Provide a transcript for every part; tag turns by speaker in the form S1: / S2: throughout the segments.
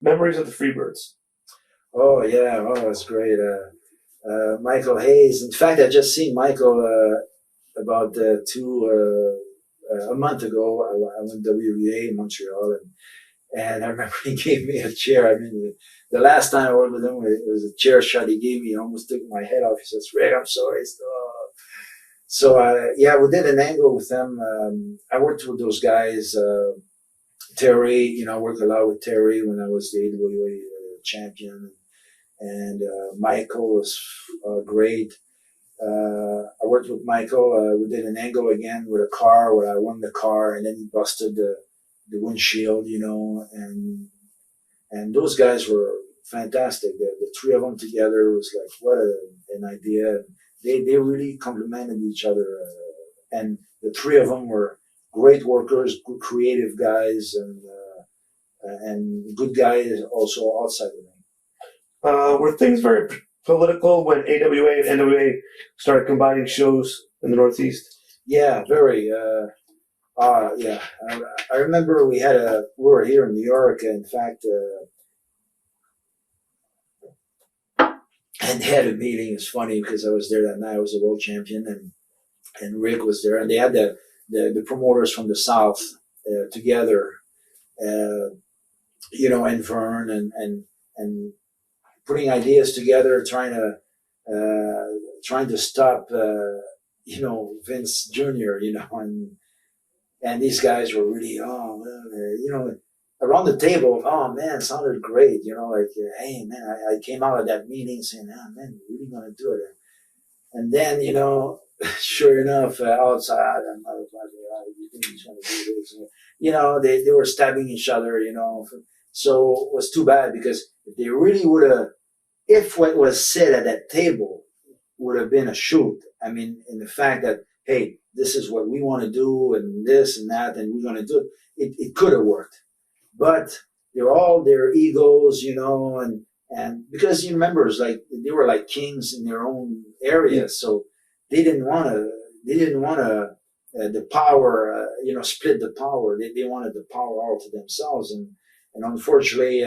S1: Memories of the Freebirds.
S2: Oh yeah, oh that's great. Michael Hayes. In fact, I just seen Michael about a month ago. I went to WWA in Montreal, and I remember he gave me a chair. I mean, the last time I worked with him, it was a chair shot he gave me. I almost took my head off. He says, "Rick, I'm sorry." So yeah, we did an angle with them. I worked with those guys. Terry, I worked a lot with Terry when I was the AWA champion, and Michael was great. I worked with Michael. We did an angle again with a car where I won the car, and then he busted the windshield, and those guys were fantastic. The three of them together was like what an idea. They really complemented each other, and the three of them were great workers, good creative guys, and good guys also outside of them.
S1: Were things very political when AWA and NWA started combining shows in the Northeast?
S2: Yeah, very. Yeah. I remember we were here in New York, in fact, and they had a meeting. It's funny because I was there that night. I was the world champion, and Rick was there, and they had the promoters from the South together, and Vern and putting ideas together, trying to stop, Vince Jr., and these guys were really, around the table, oh man, it sounded great, hey man, I came out of that meeting saying, oh man, we're really going to do it. And then, sure enough, outside, and I was like, you think he's going to do this? They were stabbing each other, so it was too bad because if they really would have, if what was said at that table would have been a shoot, I mean, in the fact that, hey, this is what we want to do and this and that, and we're going to do it, it could have worked. But they're all their egos, and because you remember, it's like they were like kings in their own area, so they didn't want to the power, split the power. They wanted the power all to themselves, and unfortunately,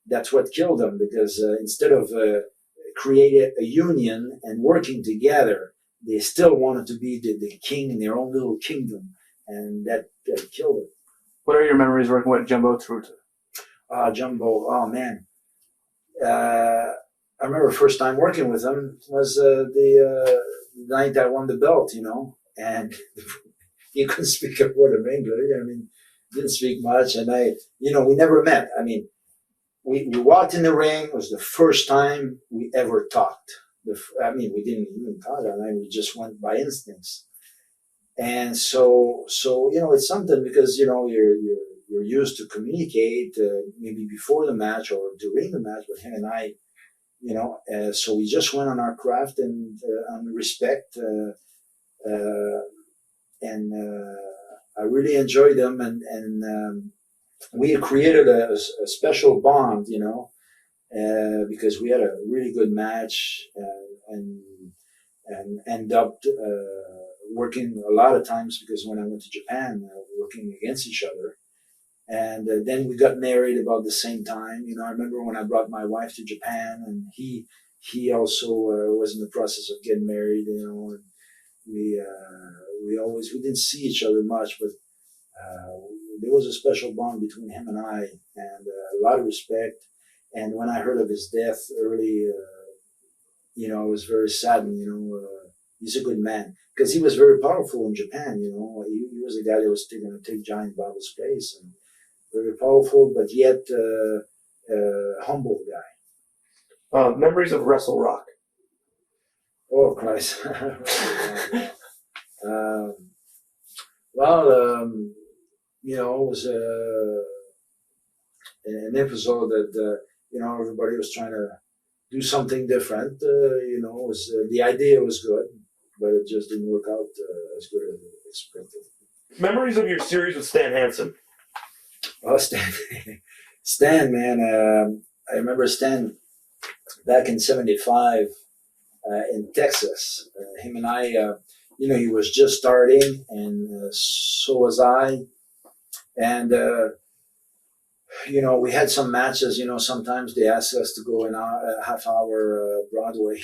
S2: that's what killed them because instead of creating a union and working together, they still wanted to be the king in their own little kingdom, and that killed it.
S1: What are your memories working with Jumbo Tsuruta?
S2: Jumbo, oh man. I remember first time working with him was the night I won the belt, and he couldn't speak a word of English. I mean, didn't speak much, and we never met. I mean, we walked in the ring. It was the first time we ever talked. We didn't even talk that night. We just went by instincts. And so it's something because you're used to communicate maybe before the match or during the match with him and I, so we just went on our craft and on respect, and I really enjoyed them, and we created a special bond, because we had a really good match, and end up working a lot of times because when I went to Japan, working against each other. And then we got married about the same time. I remember when I brought my wife to Japan, and he also was in the process of getting married, and we didn't see each other much, but there was a special bond between him and I, and a lot of respect. And when I heard of his death early, I was very saddened, he's a good man because he was very powerful in Japan, he was a guy that was going to take Giant Bob's place, and very powerful, but yet humble guy.
S1: Memories of WrestleRock.
S2: Oh, Christ. It was an episode that, everybody was trying to do something different. The idea was good, but it just didn't work out as good as expected.
S1: Memories of your series with Stan Hansen.
S2: Oh, Stan, man. I remember Stan back in '75 in Texas. Him and I, he was just starting, and so was I. And we had some matches. Sometimes they asked us to go in a half hour Broadway.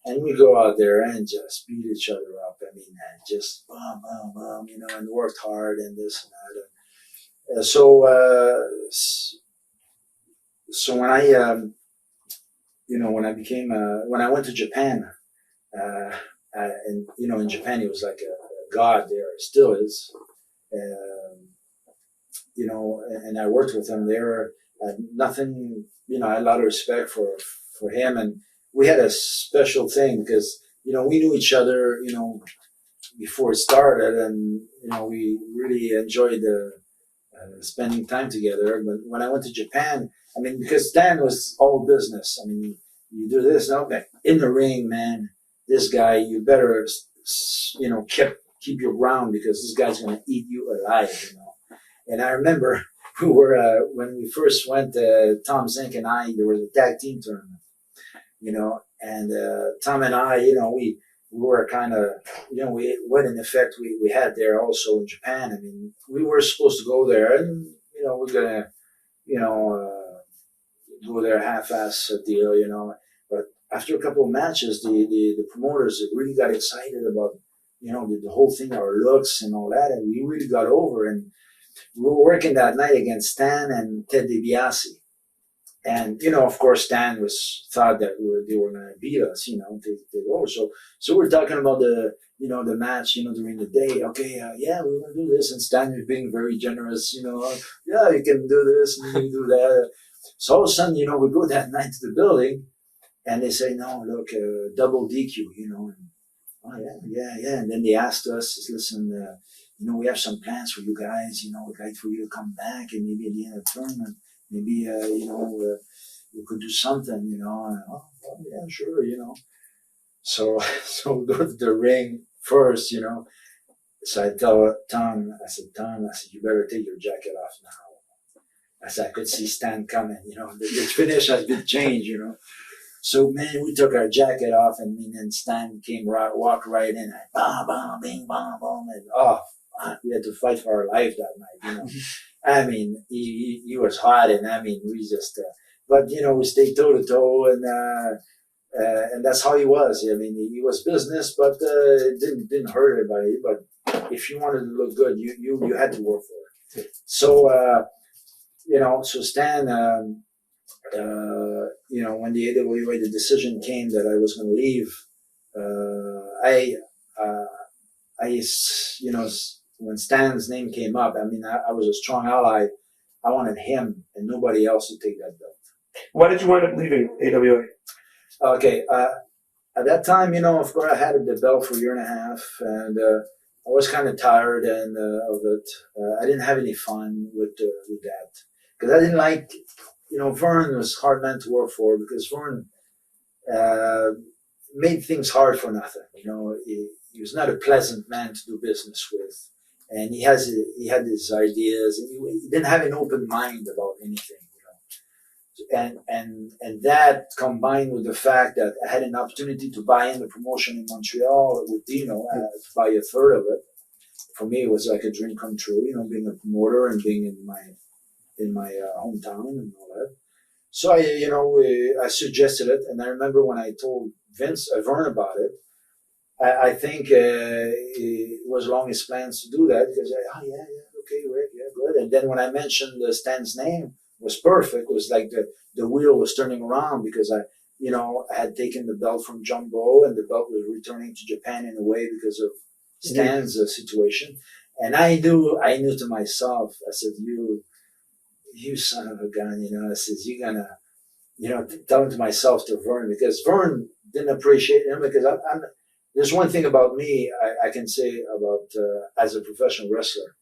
S2: And we go out there and just beat each other up. I mean, and just boom, boom, boom, and worked hard and this and that. So when when I went to Japan, and in Japan he was like a god there, still is. And I worked with him there. Nothing, I had a lot of respect for him, and we had a special thing because we knew each other, before it started, and we really enjoyed spending time together. But when I went to Japan, I mean, because Stan was all business. I mean, you do this, okay, in the ring, man. This guy, you better, keep your ground because this guy's gonna eat you alive. And I remember we were when we first went. Tom Zink and I, there was a tag team tournament, and Tom and I, we were kind of, what in effect we had there also in Japan. I mean, we were supposed to go there and, we're going to, go there half-ass deal, but after a couple of matches, the promoters really got excited about, the whole thing, our looks and all that. And we really got over, and we were working that night against Stan and Ted DiBiase. And, of course, Stan thought that they were going to beat us, take over. So we're talking about the match, during the day. Okay, yeah, we're going to do this. And Stan was being very generous, yeah, you can do this and you can do that. So all of a sudden, we go that night to the building and they say, no, look, double DQ, and, oh, yeah. And then they asked us, listen, we have some plans for you guys, we'd like for you to come back and maybe at the end of the tournament, maybe, we could do something, and, oh, yeah, sure, So we go to the ring first, So I tell Tom, Tom, you better take your jacket off now. I said, I could see Stan coming, the finish has been changed, So, man, we took our jacket off, and then Stan walked right in, and bam, bam, bing, bam, bam, and we had to fight for our life that night, I mean, he was hot, and I mean, we just, but we stayed toe to toe, and that's how he was. I mean, he was business, but it didn't hurt anybody. But if you wanted to look good, you had to work for it. So, so Stan, when the AWA, the decision came that I was going to leave, when Stan's name came up, I mean, I was a strong ally. I wanted him and nobody else to take that belt.
S1: Why did you wind up leaving AWA?
S2: Okay, at that time, of course, I had the belt for a year and a half, and I was kind of tired of it. I didn't have any fun with that because I didn't like, Vern was a hard man to work for because Vern made things hard for nothing. He was not a pleasant man to do business with, and he had his ideas, and he didn't have an open mind about anything. And that combined with the fact that I had an opportunity to buy in the promotion in Montreal with Dino, to buy a third of it. For me, it was like a dream come true, being a promoter and being in my hometown and all that. So I suggested it, and I remember when I told Vern about it, I think it was along his plans to do that because okay, Rick, yeah, good. And then when I mentioned Stan's name, was perfect. It was like the wheel was turning around because I had taken the belt from Jumbo and the belt was returning to Japan in a way because of Stan's situation. And I knew to myself, I said, you son of a gun, I said, you're gonna, telling to myself to Vern because Vern didn't appreciate him because there's one thing about me I can say about as a professional wrestler.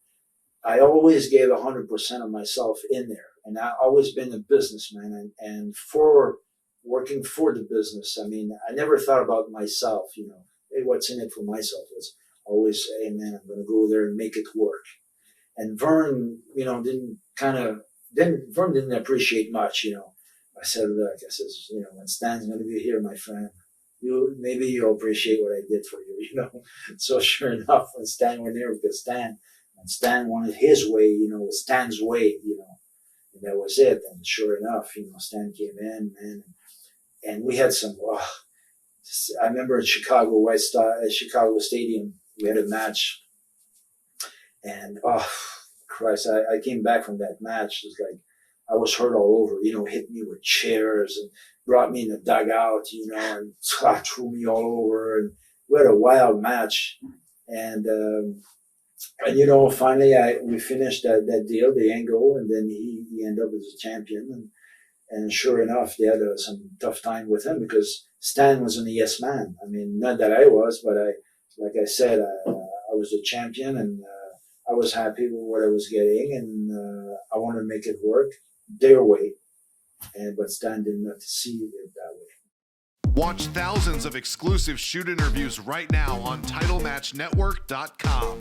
S2: I always gave 100% of myself in there. And I've always been a businessman and for working for the business. I mean, I never thought about myself, hey, what's in it for myself? It's always, hey man, I'm going to go there and make it work. And Vern, Vern didn't appreciate much, I said, look, when Stan's going to be here, my friend, maybe you'll appreciate what I did for you, So sure enough, when Stan went there because Stan wanted his way, Stan's way, that was it. And sure enough, Stan came in, man, and we had some. I remember at Chicago Stadium, we had a match, and Christ, I came back from that match. It was like I was hurt all over. Hit me with chairs and brought me in the dugout, and threw me all over. And we had a wild match, and finally we finished that deal, the angle, and then he ended up as a champion. And sure enough, they had some tough time with him because Stan was an yes man. I mean, not that I was, but like I said, I was the champion, and I was happy with what I was getting, and I wanted to make it work their way. But Stan did not see it that way.
S3: Watch thousands of exclusive shoot interviews right now on TitleMatchNetwork.com.